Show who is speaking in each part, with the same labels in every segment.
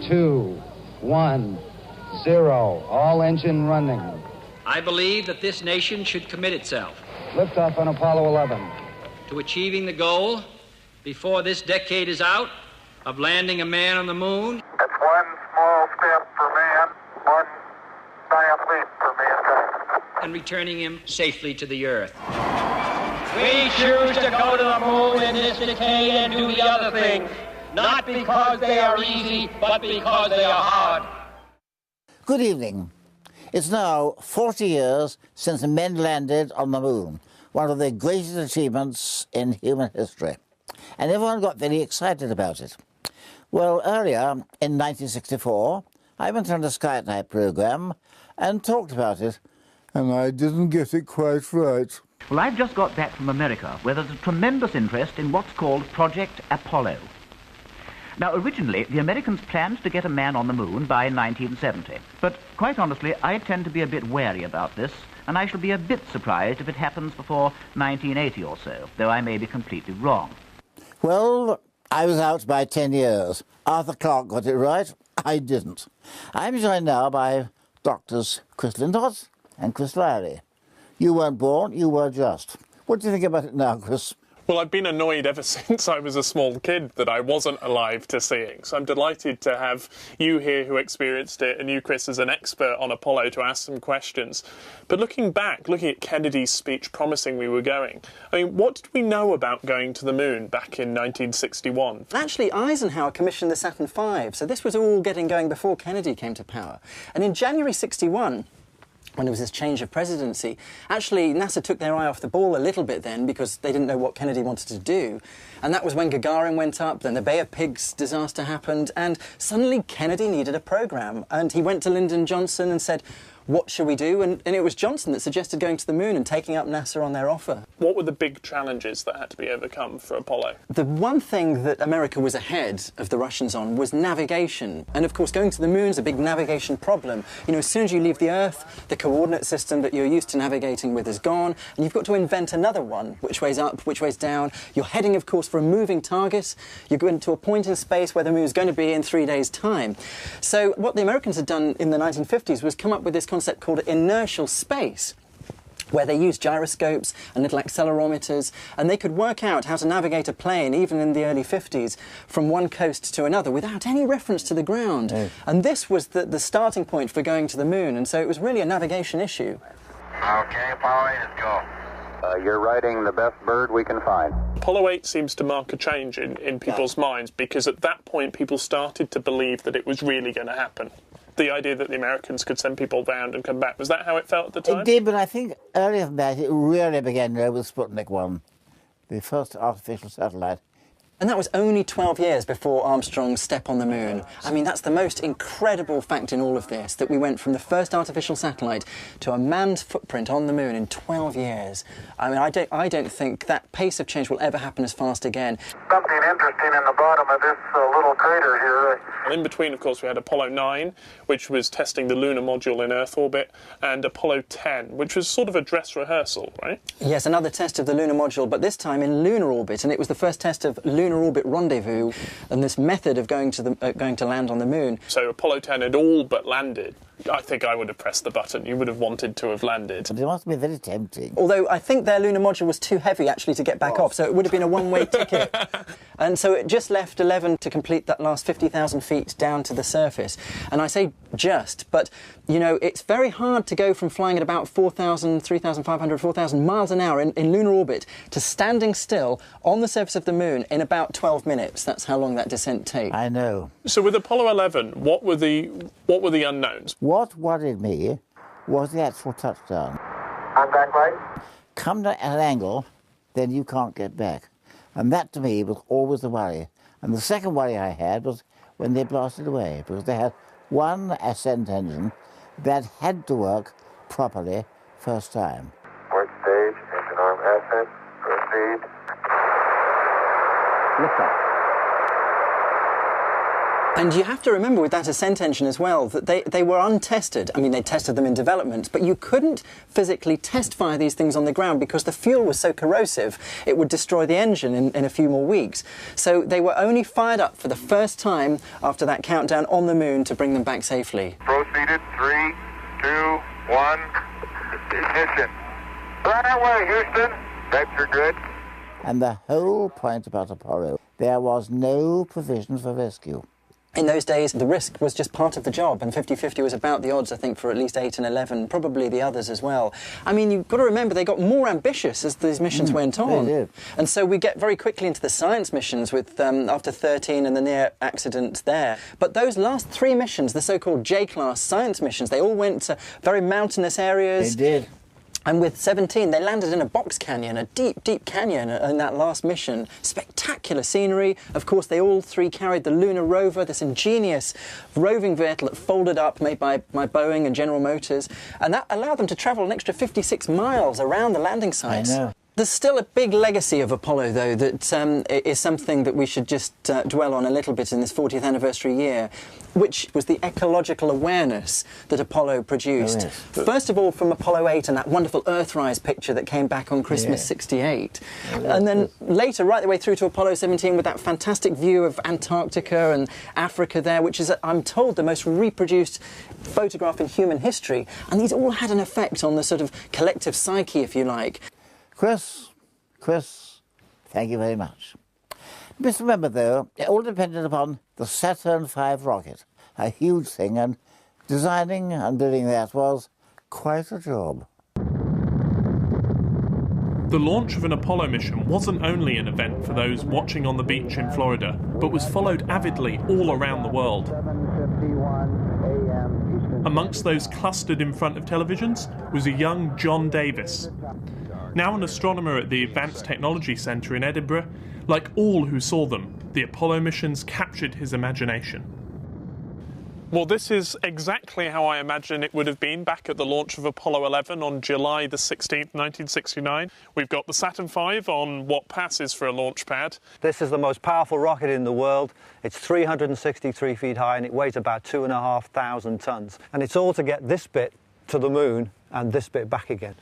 Speaker 1: 2, 1, 0. All engine running.
Speaker 2: I believe that this nation should commit itself
Speaker 1: Liftoff on Apollo 11.
Speaker 2: to achieving the goal, before this decade is out, of landing a man on the moon.
Speaker 3: It's one small step for man, one giant leap for mankind.
Speaker 2: And returning him safely to the earth. We choose to go to the moon in this decade and do the other things, not because they are easy, but because they are hard.
Speaker 4: Good evening. It's now 40 years since men landed on the moon, one of the greatest achievements in human history. And everyone got very excited about it. Well, earlier, in 1964, I went on a Sky Night program and talked about it, and I didn't get it quite right.
Speaker 5: Well, I've just got back from America, where there's a tremendous interest in what's called Project Apollo. Now, originally, the Americans planned to get a man on the moon by 1970. But, quite honestly, I tend to be a bit wary about this, and I shall be a bit surprised if it happens before 1980 or so, though I may be completely wrong.
Speaker 4: Well, I was out by 10 years. Arthur Clarke got it right. I didn't. I'm joined now by doctors Chris Lindhott and Chris Lowry. You weren't born, you were just. What do you think about it now, Chris?
Speaker 6: Well, I've been annoyed ever since I was a small kid that I wasn't alive to seeing. So I'm delighted to have you here who experienced it, and you, Chris, as an expert on Apollo to ask some questions. But looking back, looking at Kennedy's speech promising we were going, I mean, what did we know about going to the moon back in 1961?
Speaker 7: Actually, Eisenhower commissioned the Saturn V, so this was all getting going before Kennedy came to power. And in January 61, when there was this change of presidency, actually NASA took their eye off the ball a little bit then because they didn't know what Kennedy wanted to do. And that was when Gagarin went up, then the Bay of Pigs disaster happened, and suddenly Kennedy needed a program. And he went to Lyndon Johnson and said, what should we do? And it was Johnson that suggested going to the moon and taking up NASA on their offer.
Speaker 6: What were the big challenges that had to be overcome for Apollo?
Speaker 7: The one thing that America was ahead of the Russians on was navigation. And of course, going to the moon is a big navigation problem. You know, as soon as you leave the Earth, the coordinate system that you're used to navigating with is gone, and you've got to invent another one, which way's up, which way's down. You're heading, of course, for a moving target. You're going to a point in space where the moon is going to be in 3 days' time. So what the Americans had done in the 1950s was come up with this concept called inertial space, where they used gyroscopes and little accelerometers, and they could work out how to navigate a plane, even in the early 50s, from one coast to another without any reference to the ground. Oh. And this was the starting point for going to the moon, and so it was really a navigation issue.
Speaker 3: Okay, Apollo 8, let's go. You're riding the best bird we can find.
Speaker 6: Apollo 8 seems to mark a change in people's minds, because at that point people started to believe that it was really going to happen. The idea that the Americans could send people round and come back, was that how it felt at the time?
Speaker 4: It did, but I think earlier than that, it really began with Sputnik 1, the first artificial satellite.
Speaker 7: And that was only 12 years before Armstrong's step on the moon. I mean, that's the most incredible fact in all of this, that we went from the first artificial satellite to a manned footprint on the moon in 12 years. I mean, I don't think that pace of change will ever happen as fast again.
Speaker 3: Something interesting in the bottom of this little crater here.
Speaker 6: And in between, of course, we had Apollo 9, which was testing the lunar module in Earth orbit, and Apollo 10, which was sort of a dress rehearsal, right?
Speaker 7: Yes, another test of the lunar module, but this time in lunar orbit, and it was the first test of lunar orbit rendezvous and this method of going to land on the moon.
Speaker 6: So Apollo 10 had all but landed. I think I would have pressed the button. You would have wanted to have landed.
Speaker 4: But it must be very tempting.
Speaker 7: Although I think their lunar module was too heavy, actually, to get back off, so it would have been a one-way ticket. And so it just left 11 to complete that last 50,000 feet down to the surface. And I say just, but, you know, it's very hard to go from flying at about 4,000, 3,500, 4,000 miles an hour in lunar orbit to standing still on the surface of the moon in about 12 minutes. That's how long that descent takes.
Speaker 4: I know.
Speaker 6: So with Apollo 11, what were the unknowns?
Speaker 4: What worried me was the actual touchdown.
Speaker 3: Contact light.
Speaker 4: Come at an angle, then you can't get back. And that, to me, was always the worry. And the second worry I had was when they blasted away, because they had one ascent engine that had to work properly first time.
Speaker 3: Port stage, engine arm ascent, proceed.
Speaker 7: Lift off. And you have to remember with that ascent engine as well that they were untested. I mean, they tested them in development, but you couldn't physically test fire these things on the ground because the fuel was so corrosive it would destroy the engine in a few more weeks. So they were only fired up for the first time after that countdown on the moon to bring them back safely.
Speaker 3: Proceeded, 3, 2, 1, ignition. Right away, Houston. Vector good.
Speaker 4: And the whole point about Apollo, there was no provision for rescue.
Speaker 7: In those days, the risk was just part of the job, and 50-50 was about the odds, I think, for at least 8 and 11, probably the others as well. I mean, you've got to remember, they got more ambitious as these missions went on.
Speaker 4: They did.
Speaker 7: And so we get very quickly into the science missions with, after 13 and the near accident there. But those last 3 missions, the so-called J-class science missions, they all went to very mountainous areas.
Speaker 4: They did.
Speaker 7: And with 17, they landed in a box canyon, a deep, deep canyon in that last mission. Spectacular scenery. Of course, they all 3 carried the Lunar Rover, this ingenious roving vehicle that folded up, made by Boeing and General Motors. And that allowed them to travel an extra 56 miles around the landing sites.
Speaker 4: I know.
Speaker 7: There's still a big legacy of Apollo, though, that is something that we should just dwell on a little bit in this 40th anniversary year, which was the ecological awareness that Apollo produced.
Speaker 4: Oh, yes.
Speaker 7: First of all, from Apollo 8 and that wonderful Earthrise picture that came back on Christmas '68. And then later, right the way through to Apollo 17 with that fantastic view of Antarctica and Africa there, which is, I'm told, the most reproduced photograph in human history. And these all had an effect on the sort of collective psyche, if you like.
Speaker 4: Chris, thank you very much. Just remember, though, it all depended upon the Saturn V rocket, a huge thing, and designing and building that was quite a job.
Speaker 6: The launch of an Apollo mission wasn't only an event for those watching on the beach in Florida, but was followed avidly all around the world. Amongst those clustered in front of televisions was a young John Davis. Now an astronomer at the Advanced Technology Centre in Edinburgh, like all who saw them, the Apollo missions captured his imagination. Well, this is exactly how I imagine it would have been back at the launch of Apollo 11 on July the 16th, 1969. We've got the Saturn V on what passes for a launch pad.
Speaker 8: This is the most powerful rocket in the world. It's 363 feet high and it weighs about 2,500 tons. And it's all to get this bit to the moon and this bit back again.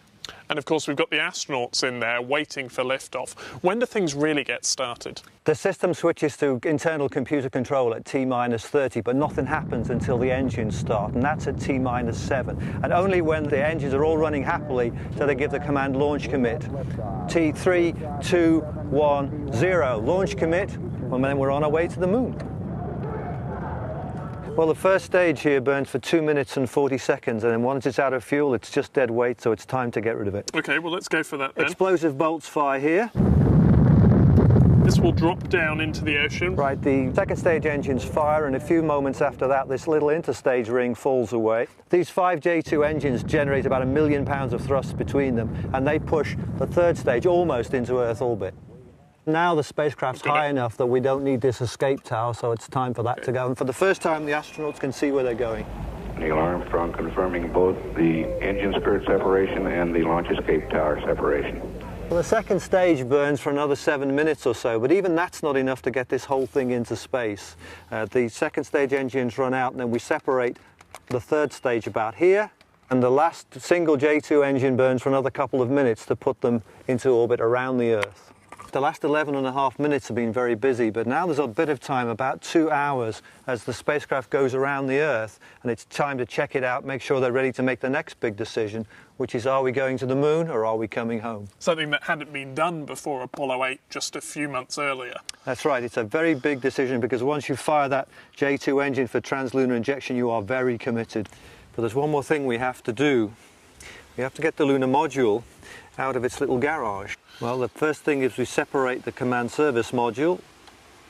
Speaker 6: And of course we've got the astronauts in there waiting for liftoff. When do things really get started?
Speaker 8: The system switches to internal computer control at T-30, but nothing happens until the engines start, and that's at T-7. And only when the engines are all running happily do they give the command launch commit. T3, 2, 1, 0. Launch commit, and then we're on our way to the moon. Well, the first stage here burns for 2 minutes and 40 seconds, and then once it's out of fuel, it's just dead weight, so it's time to get rid of it.
Speaker 6: OK, well, let's go for that then.
Speaker 8: Explosive bolts fire here.
Speaker 6: This will drop down into the ocean.
Speaker 8: Right, the second stage engines fire, and a few moments after that, this little interstage ring falls away. These 5 J2 engines generate about 1 million pounds of thrust between them, and they push the third stage almost into Earth orbit. Now the spacecraft's high enough that we don't need this escape tower, so it's time for that to go. And for the first time, the astronauts can see where they're going.
Speaker 3: Neil Armstrong confirming both the engine skirt separation and the launch escape tower separation.
Speaker 8: Well, the second stage burns for another 7 minutes or so, but even that's not enough to get this whole thing into space. The second stage engines run out, and then we separate the third stage about here, and the last single J2 engine burns for another couple of minutes to put them into orbit around the Earth. The last 11.5 minutes have been very busy, but now there's a bit of time, about 2 hours, as the spacecraft goes around the Earth, and it's time to check it out, make sure they're ready to make the next big decision, which is, are we going to the moon or are we coming home?
Speaker 6: Something that hadn't been done before Apollo 8 just a few months earlier.
Speaker 8: That's right, it's a very big decision, because once you fire that J2 engine for translunar injection, you are very committed. But there's one more thing we have to do. We have to get the lunar module out of its little garage. Well, the first thing is we separate the command service module.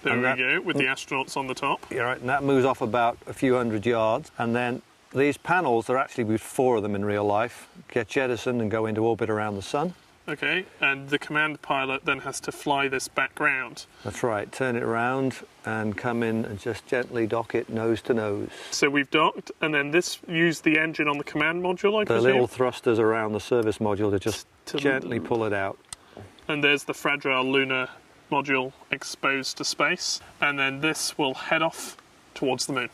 Speaker 6: There we go, with the astronauts on the top.
Speaker 8: Yeah, right, and that moves off about a few hundred yards. And then these panels, there are actually 4 of them in real life, get jettisoned and go into orbit around the sun.
Speaker 6: OK, and the command pilot then has to fly this back round.
Speaker 8: That's right, turn it around and come in and just gently dock it nose to nose.
Speaker 6: So we've docked, and then this used the engine on the command module, I presume?
Speaker 8: The little thrusters around the service module to just gently pull it out.
Speaker 6: And there's the fragile lunar module exposed to space. And then this will head off towards the moon.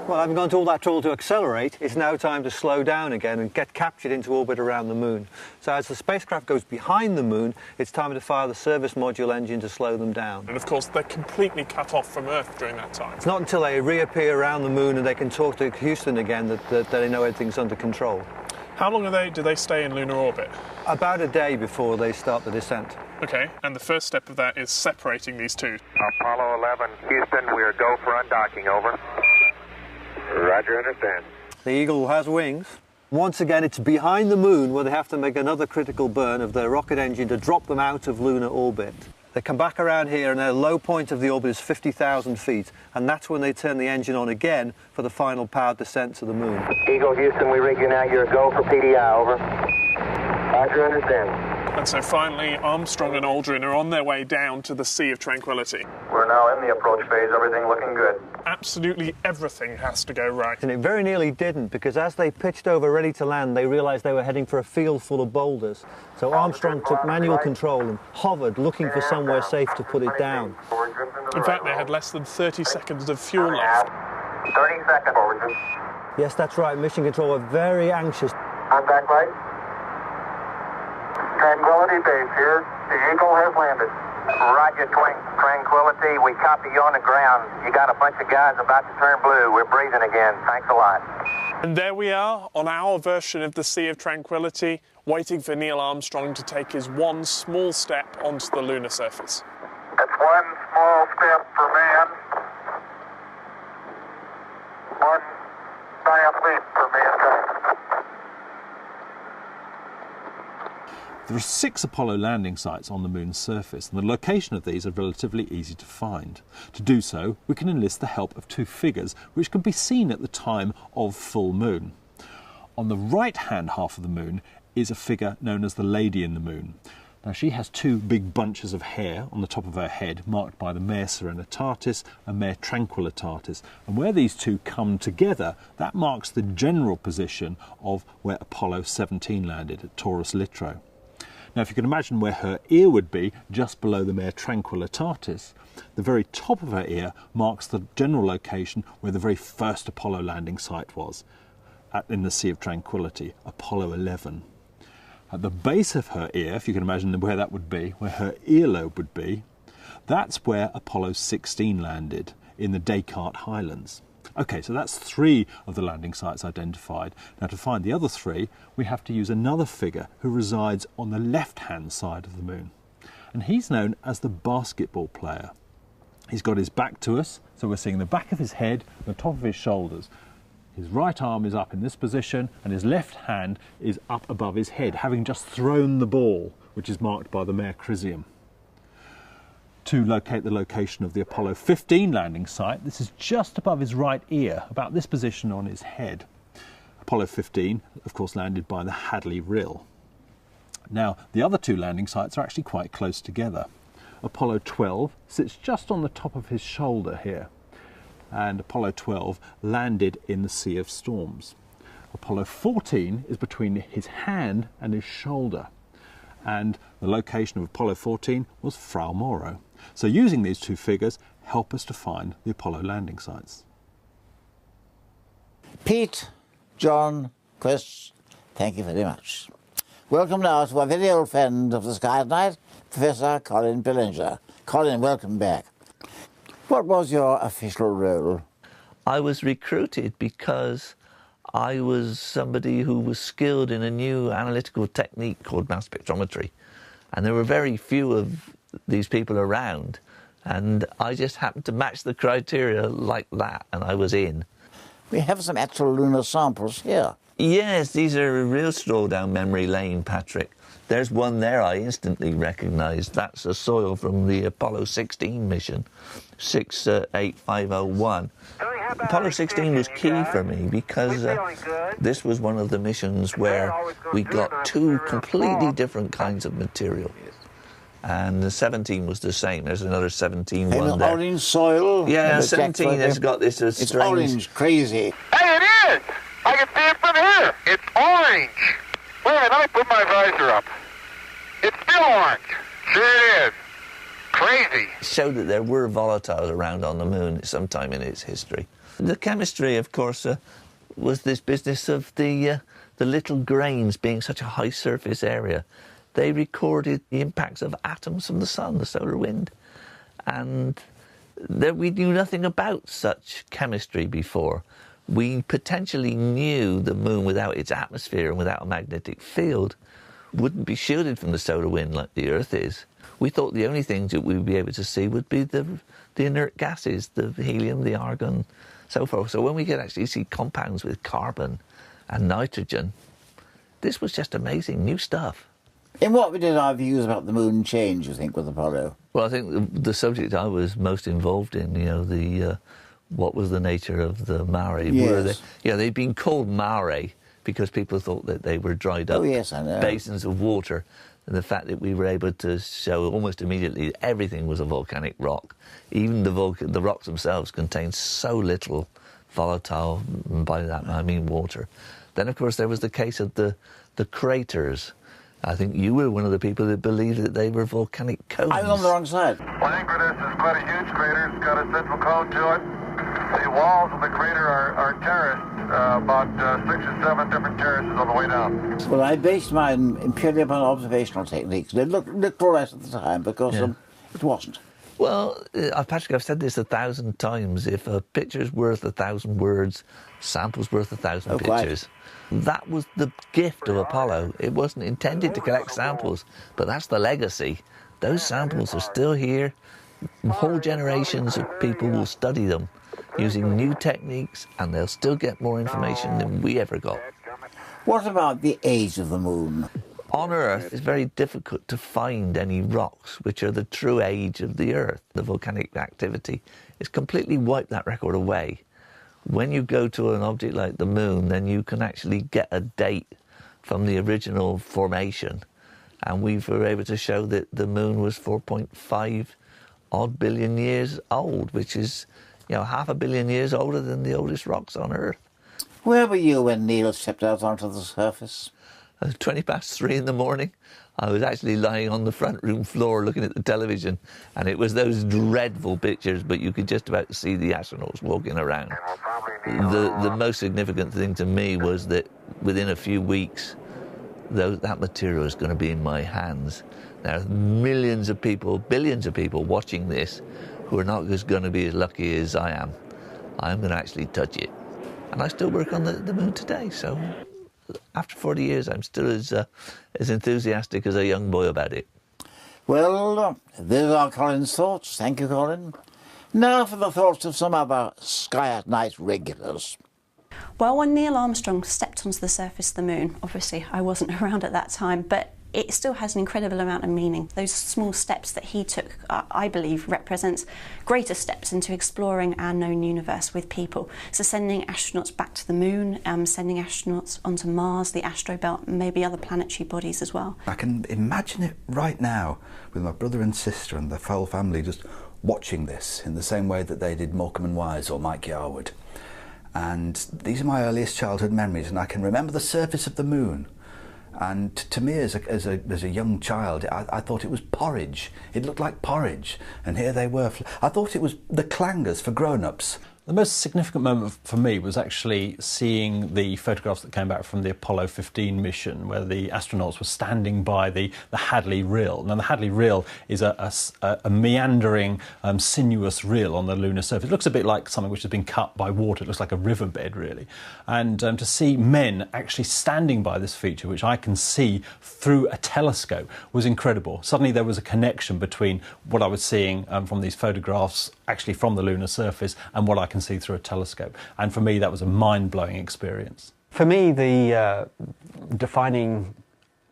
Speaker 8: Well, having gone to all that trouble to accelerate, it's now time to slow down again and get captured into orbit around the moon. So as the spacecraft goes behind the moon, it's time to fire the service module engine to slow them down.
Speaker 6: And of course, they're completely cut off from Earth during that time.
Speaker 8: It's not until they reappear around the moon and they can talk to Houston again that they know everything's under control.
Speaker 6: How long do they stay in lunar orbit?
Speaker 8: About a day before they start the descent.
Speaker 6: Okay, and the first step of that is separating these two.
Speaker 3: Apollo 11, Houston, we are go for undocking, over. Roger, understand.
Speaker 8: The Eagle has wings. Once again, it's behind the moon where they have to make another critical burn of their rocket engine to drop them out of lunar orbit. They come back around here and their low point of the orbit is 50,000 feet, and that's when they turn the engine on again for the final powered descent to the moon.
Speaker 3: Eagle, Houston, we rig you now. You're a go for PDI, over. Roger, understand.
Speaker 6: And so finally, Armstrong and Aldrin are on their way down to the Sea of Tranquility.
Speaker 3: We're now in the approach phase, everything looking good.
Speaker 6: Absolutely everything has to go right.
Speaker 8: And it very nearly didn't, because as they pitched over ready to land, they realized they were heading for a field full of boulders. So Armstrong took manual control and hovered, looking for somewhere safe to put it down.
Speaker 6: In fact, they had less than 30 seconds of fuel left.
Speaker 3: 30 seconds, over.
Speaker 8: Yes, that's right. Mission Control were very anxious.
Speaker 3: Contact light. Tranquility Base here. The Eagle has landed. Roger, Tranquility. We copy you on the ground. You got a bunch of guys about to turn blue. We're breathing again. Thanks a lot.
Speaker 6: And there we are on our version of the Sea of Tranquility, waiting for Neil Armstrong to take his one small step onto the lunar surface.
Speaker 3: That's one small step for man. One giant leap for mankind.
Speaker 9: There are 6 Apollo landing sites on the moon's surface, and the location of these are relatively easy to find. To do so, we can enlist the help of 2 figures which can be seen at the time of full moon. On the right-hand half of the moon is a figure known as the Lady in the Moon. Now, she has 2 big bunches of hair on the top of her head, marked by the Mare Serenitatis and Mare Tranquillitatis. And where these 2 come together, that marks the general position of where Apollo 17 landed, at Taurus Littrow. Now, if you can imagine where her ear would be, just below the Mare Tranquillitatis, the very top of her ear marks the general location where the very first Apollo landing site was, in the Sea of Tranquility, Apollo 11. At the base of her ear, if you can imagine where that would be, where her earlobe would be, that's where Apollo 16 landed, in the Descartes Highlands. Okay, so that's 3 of the landing sites identified. Now, to find the other 3, we have to use another figure who resides on the left-hand side of the moon. And he's known as the basketball player. He's got his back to us, so we're seeing the back of his head, the top of his shoulders. His right arm is up in this position, and his left hand is up above his head, having just thrown the ball, which is marked by the Mare Crisium. To locate the location of the Apollo 15 landing site, this is just above his right ear, about this position on his head. Apollo 15, of course, landed by the Hadley Rill. Now, the other 2 landing sites are actually quite close together. Apollo 12 sits just on the top of his shoulder here, and Apollo 12 landed in the Sea of Storms. Apollo 14 is between his hand and his shoulder, and the location of Apollo 14 was Frau Moro. So using these 2 figures help us to find the Apollo landing sites.
Speaker 4: Pete, John, Chris, thank you very much. Welcome now to our very old friend of the Sky at Night, Professor Colin Pillinger. Colin, welcome back. What was your official role?
Speaker 10: I was recruited because I was somebody who was skilled in a new analytical technique called mass spectrometry. And there were very few of these people around. And I just happened to match the criteria like that, and I was in.
Speaker 4: We have some actual lunar samples here.
Speaker 10: Yes, these are real stroll down memory lane, Patrick. There's one there I instantly recognised. That's a soil from the Apollo 16 mission, 68501. Apollo 16 was key for me because this was one of the missions where we got 2 completely different kinds of material. And the 17 was the same. There's another 17
Speaker 4: one
Speaker 10: one there.
Speaker 4: Orange soil.
Speaker 10: Yeah, 17 has got this
Speaker 4: It's
Speaker 10: strange...
Speaker 4: orange, crazy.
Speaker 3: Hey, it is! I can see it from here. It's orange. Wait a minute, let me put my visor up. It's still orange. Sure it is. Crazy.
Speaker 10: Showed that there were volatiles around on the moon at some time in its history. The chemistry, of course, was this business of the little grains being such a high surface area. They recorded the impacts of atoms from the sun, the solar wind, and we knew nothing about such chemistry before. We potentially knew the moon without its atmosphere and without a magnetic field wouldn't be shielded from the solar wind like the Earth is. We thought the only things that we would be able to see would be the inert gases, the helium, the argon, so forth. So when we could actually see compounds with carbon and nitrogen, this was just amazing, new stuff.
Speaker 4: In what way did our views about the moon change, you think, with Apollo?
Speaker 10: Well, I think the subject I was most involved in, what was the nature of the mare?
Speaker 4: Yes.
Speaker 10: They'd been called mare because people thought that they were dried up basins of water. And the fact that we were able to show almost immediately that everything was a volcanic rock. Even the rocks themselves contained so little volatile, and by that I mean water. Then, of course, there was the case of the craters. I think you were one of the people that believed that they were volcanic cones.
Speaker 4: I was on the wrong side.
Speaker 3: Langrenus is quite a huge crater. It's got a central cone to it. The walls of the crater are terraced, about 6 or 7 different terraces on the way down.
Speaker 4: Well, I based mine purely upon observational techniques. They looked all right at the time because it wasn't.
Speaker 10: Well, Patrick, I've said this 1,000 times. If a picture's worth 1,000 words, sample's worth 1,000 pictures. That was the gift of Apollo. It wasn't intended to collect samples, but that's the legacy. Those samples are still here. Whole generations of people will study them using new techniques, and they'll still get more information than we ever got.
Speaker 4: What about the age of the moon?
Speaker 10: On Earth, it's very difficult to find any rocks which are the true age of the Earth. The volcanic activity has completely wiped that record away. When you go to an object like the moon, then you can actually get a date from the original formation. And we were able to show that the moon was 4.5 odd billion years old, which is, 500 million years older than the oldest rocks on Earth.
Speaker 4: Where were you when Neil stepped out onto the surface?
Speaker 10: 3:20 in the morning. I was actually lying on the front room floor looking at the television, and it was those dreadful pictures, but you could just about see the astronauts walking around. The most significant thing to me was that within a few weeks, that material is going to be in my hands. There are millions of people, billions of people watching this who are not just going to be as lucky as I am. I'm going to actually touch it. And I still work on the moon today, so after 40 years, I'm still as enthusiastic as a young boy about it.
Speaker 4: Well, those are Colin's thoughts. Thank you, Colin. Now for the thoughts of some other Sky at Night regulars.
Speaker 11: Well, when Neil Armstrong stepped onto the surface of the moon, obviously I wasn't around at that time, but it still has an incredible amount of meaning. Those small steps that he took, I believe, represents greater steps into exploring our known universe with people. So sending astronauts back to the moon, sending astronauts onto Mars, the astrobelt, maybe other planetary bodies as well.
Speaker 12: I can imagine it right now with my brother and sister and the whole family just watching this in the same way that they did Morecambe and Wise or Mike Yarwood. And these are my earliest childhood memories, and I can remember the surface of the moon. And to me, as a young child, I thought it was porridge. It looked like porridge, and here they were. I thought it was the clangers for grown-ups.
Speaker 9: The most significant moment for me was actually seeing the photographs that came back from the Apollo 15 mission, where the astronauts were standing by the Hadley Rill. Now, the Hadley Rill is a meandering, sinuous rill on the lunar surface. It looks a bit like something which has been cut by water. It looks like a riverbed, really. And to see men actually standing by this feature, which I can see through a telescope, was incredible. Suddenly there was a connection between what I was seeing from these photographs actually from the lunar surface and what I can see through a telescope. And for me, that was a mind-blowing experience.
Speaker 13: For me, the defining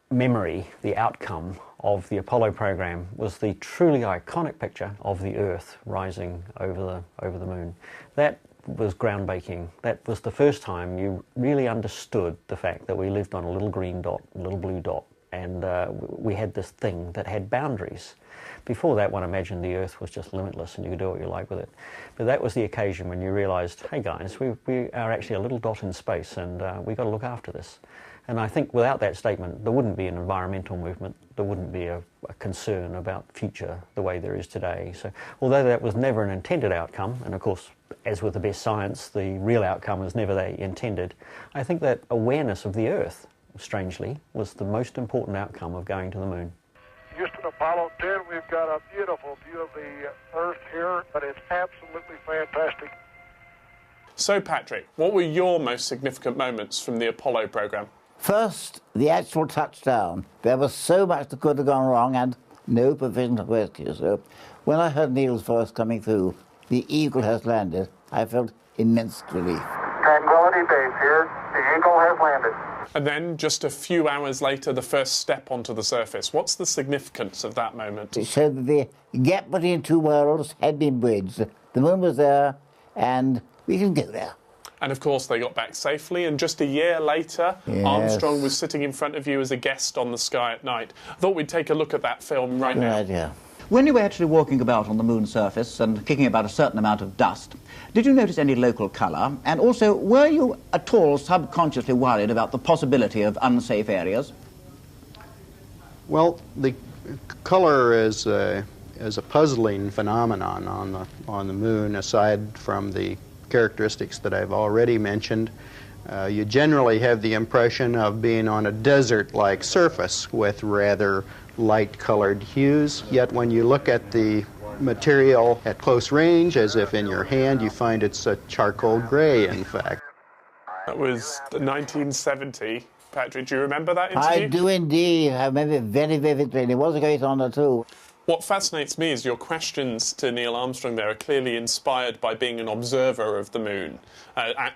Speaker 13: memory, the outcome of the Apollo program was the truly iconic picture of the Earth rising over the moon. That was groundbreaking. That was the first time you really understood the fact that we lived on a little green dot, a little blue dot, and we had this thing that had boundaries. Before that, one imagined the Earth was just limitless and you could do what you like with it. But that was the occasion when you realised, hey guys, we are actually a little dot in space, and we've got to look after this. And I think without that statement, there wouldn't be an environmental movement, there wouldn't be a concern about future the way there is today. So although that was never an intended outcome, and of course, as with the best science, the real outcome is never they intended, I think that awareness of the Earth, strangely, was the most important outcome of going to the moon.
Speaker 14: Houston, Apollo 10, we've got a beautiful view of the Earth here, but it's absolutely fantastic.
Speaker 6: So, Patrick, what were your most significant moments from the Apollo program?
Speaker 4: First, the actual touchdown. There was so much that could have gone wrong and no provision of rescue. So when I heard Neil's voice coming through, the Eagle has landed, I felt immense relief.
Speaker 3: Tranquility Base here. The Eagle has landed.
Speaker 6: And then, just a few hours later, the first step onto the surface. What's the significance of that moment?
Speaker 4: It showed that the gap between two worlds had been bridged. The moon was there, and we can go there.
Speaker 6: And of course, they got back safely, and just a year later,
Speaker 4: Yes.
Speaker 6: Armstrong was sitting in front of you as a guest on The Sky at Night. I thought we'd take a look at that film right now.
Speaker 4: Right, yeah.
Speaker 5: When you were actually walking about on the moon's surface and kicking about a certain amount of dust, did you notice any local colour? And also, were you at all subconsciously worried about the possibility of unsafe areas?
Speaker 15: Well, the color is a puzzling phenomenon on the moon, aside from the characteristics that I've already mentioned. You generally have the impression of being on a desert-like surface with rather light-colored hues, yet when you look at the material at close range, as if in your hand, you find it's a charcoal gray, in fact.
Speaker 6: That was 1970. Patrick, do you remember that interview?
Speaker 4: I do indeed. I remember it very vividly. It was a great honour too.
Speaker 6: What fascinates me is your questions to Neil Armstrong there are clearly inspired by being an observer of the moon,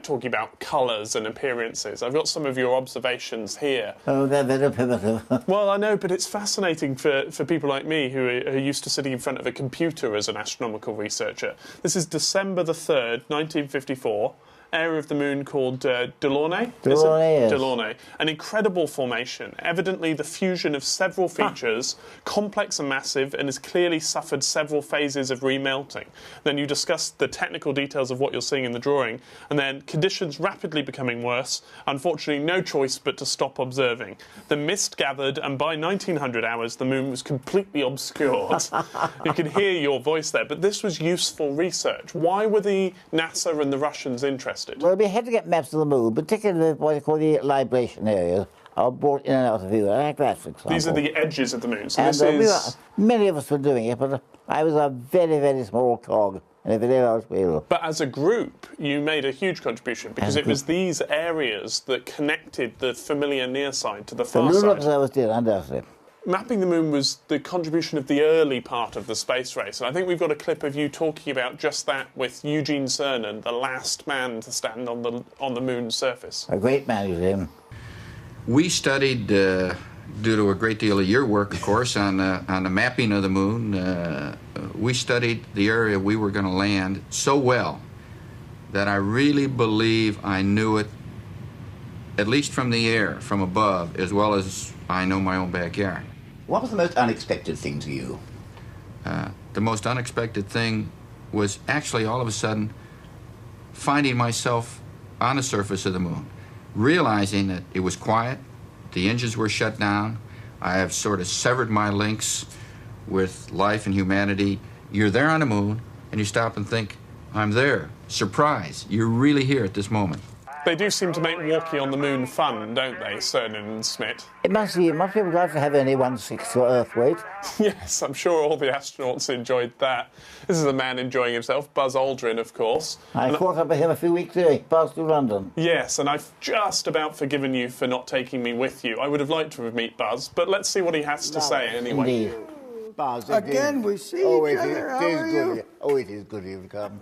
Speaker 6: talking about colours and appearances. I've got some of your observations here.
Speaker 4: Oh, they're very primitive.
Speaker 6: Well, I know, but it's fascinating for people like me who are used to sitting in front of a computer as an astronomical researcher. This is December the 3rd, 1954. Area of the moon called Delaunay.
Speaker 4: Delaunay, yes.
Speaker 6: Delaunay. An incredible formation, evidently the fusion of several features, complex and massive, and has clearly suffered several phases of remelting. Then you discuss the technical details of what you're seeing in the drawing, and then conditions rapidly becoming worse. Unfortunately, no choice but to stop observing. The mist gathered, and by 1900 hours, the moon was completely obscured. You can hear your voice there, but this was useful research. Why were the NASA and the Russians interested?
Speaker 4: Well, we had to get maps of the moon, particularly what they call the libration areas, are brought in and out of view. Like that, for example.
Speaker 6: These are the edges of the moon. So
Speaker 4: and
Speaker 6: this is...
Speaker 4: many of us were doing it, but I was a very, very small cog in a very large wheel.
Speaker 6: But as a group, you made a huge contribution because it was these areas that connected the familiar near side to the far
Speaker 4: side.
Speaker 6: The
Speaker 4: lunar observers did, undoubtedly.
Speaker 6: Mapping the moon was the contribution of the early part of the space race, and I think we've got a clip of you talking about just that with Eugene Cernan, the last man to stand on the moon's surface.
Speaker 4: A great man, Eugene.
Speaker 16: We studied, due to a great deal of your work, of course, on the mapping of the moon. We studied the area we were going to land so well that I really believe I knew it, at least from the air, from above, as well as I know my own backyard.
Speaker 17: What was the most unexpected thing to you?
Speaker 16: The most unexpected thing was actually all of a sudden finding myself on the surface of the moon, realizing that it was quiet, the engines were shut down, I have sort of severed my links with life and humanity. You're there on the moon, and you stop and think, I'm there. Surprise, you're really here at this moment.
Speaker 6: They do seem to make walking on the moon fun, don't they, Cernan and Schmitt?
Speaker 4: It must be glad to have only 1/6 your Earth weight.
Speaker 6: Yes, I'm sure all the astronauts enjoyed that. This is a man enjoying himself, Buzz Aldrin, of course.
Speaker 4: I caught up with him a few weeks ago. He passed through London.
Speaker 6: Yes, and I've just about forgiven you for not taking me with you. I would have liked to meet Buzz, but let's see what he has to say anyway.
Speaker 4: Indeed.
Speaker 18: Buzz, again, we see each other. How are you?
Speaker 4: Oh, it is good of you to come.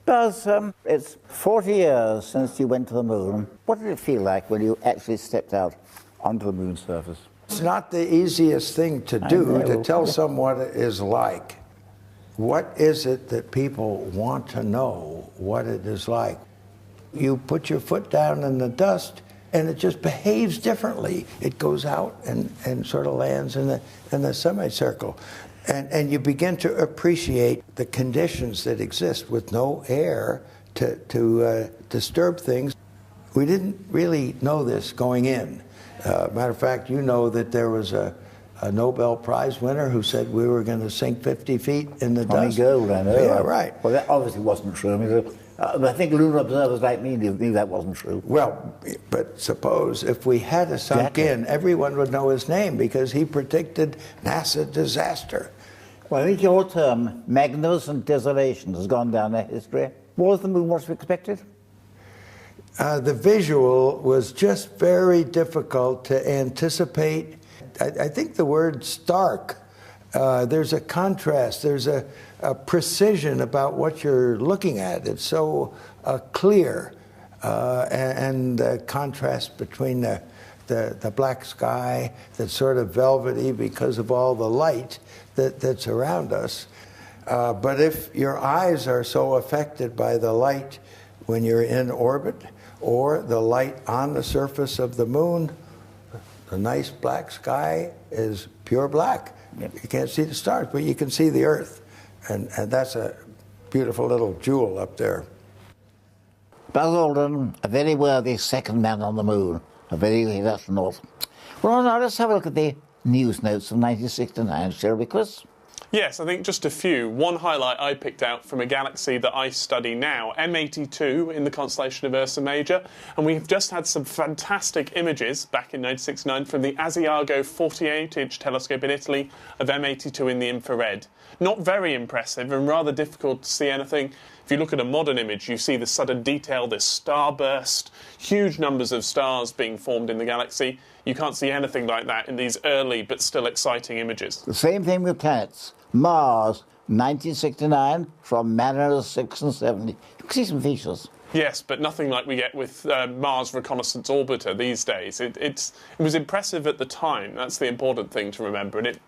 Speaker 4: Buzz, it's 40 years since you went to the moon. What did it feel like when you actually stepped out onto the moon's surface?
Speaker 18: It's not the easiest thing to do, to tell someone what it is like. What is it that people want to know what it is like? You put your foot down in the dust, and it just behaves differently. It goes out and sort of lands in the semicircle. And you begin to appreciate the conditions that exist with no air to disturb things. We didn't really know this going in. Matter of fact, you know that there was a Nobel Prize winner who said we were going to sink 50 feet in the dust.
Speaker 4: Gold, I know.
Speaker 18: Yeah, right.
Speaker 4: Well, that obviously wasn't true. I mean, I think lunar observers like me knew that wasn't true.
Speaker 18: Well, but suppose if we had sunk in, everyone would know his name because he predicted NASA disaster.
Speaker 4: Well, I think your term, magnificent desolation, has gone down in history. Was the moon what you expected?
Speaker 18: The visual was just very difficult to anticipate. I think the word stark, there's a contrast, there's a precision about what you're looking at. It's so clear, and the contrast between the black sky that's sort of velvety because of all the light that's around us. But if your eyes are so affected by the light when you're in orbit or the light on the surface of the moon, the nice black sky is pure black. You can't see the stars, but you can see the Earth. And that's a beautiful little jewel up there.
Speaker 4: Buzz Aldrin, a very worthy second man on the moon, a very great astronaut. Well, now let's have a look at the news notes of 1969, shall we, Chris?
Speaker 6: Yes, I think just a few. One highlight I picked out from a galaxy that I study now, M82 in the constellation of Ursa Major, and we've just had some fantastic images back in 1969 from the Asiago 48-inch telescope in Italy of M82 in the infrared. Not very impressive and rather difficult to see anything. If you look at a modern image, you see the sudden detail, this starburst, huge numbers of stars being formed in the galaxy. You can't see anything like that in these early but still exciting images.
Speaker 4: The same thing with planets. Mars, 1969, from Manners 6 and 7. You can see some features.
Speaker 6: Yes, but nothing like we get with Mars Reconnaissance Orbiter these days. It was impressive at the time. That's the important thing to remember. And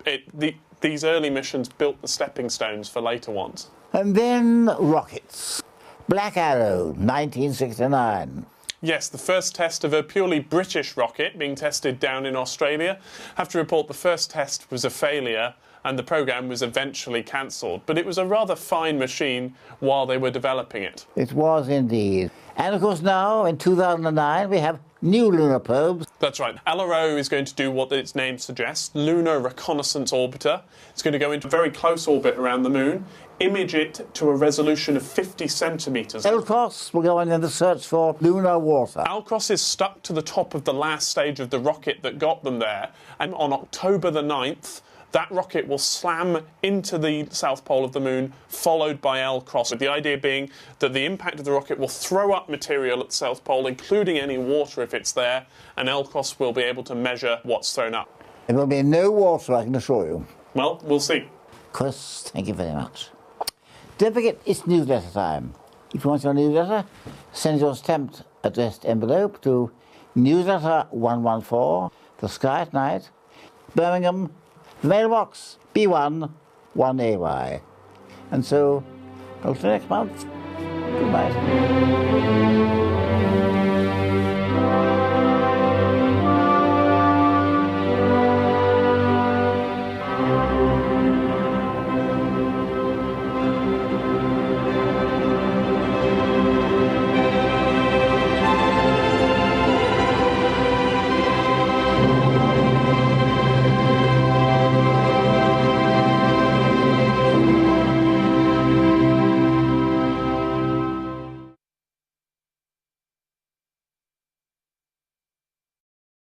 Speaker 6: these early missions built the stepping stones for later ones.
Speaker 4: And then rockets. Black Arrow, 1969.
Speaker 6: Yes, the first test of a purely British rocket being tested down in Australia. I have to report the first test was a failure and the programme was eventually cancelled. But it was a rather fine machine while they were developing it.
Speaker 4: It was indeed. And of course now, in 2009, we have new lunar probes.
Speaker 6: That's right. LRO is going to do what its name suggests, Lunar Reconnaissance Orbiter. It's going to go into very close orbit around the moon, image it to a resolution of 50 centimetres.
Speaker 4: Alcross will go on in the search for lunar water.
Speaker 6: Alcross is stuck to the top of the last stage of the rocket that got them there, and on October the 9th, that rocket will slam into the south pole of the moon, followed by Alcross, with the idea being that the impact of the rocket will throw up material at the south pole, including any water if it's there, and Alcross will be able to measure what's thrown up.
Speaker 4: There will be no water, I can assure you.
Speaker 6: Well, we'll see.
Speaker 4: Chris, thank you very much. Don't forget, it's newsletter time. If you want your newsletter, send your stamped addressed envelope to Newsletter 114, The Sky at Night, Birmingham, mailbox B1 1AY. And so, until next month, goodbye.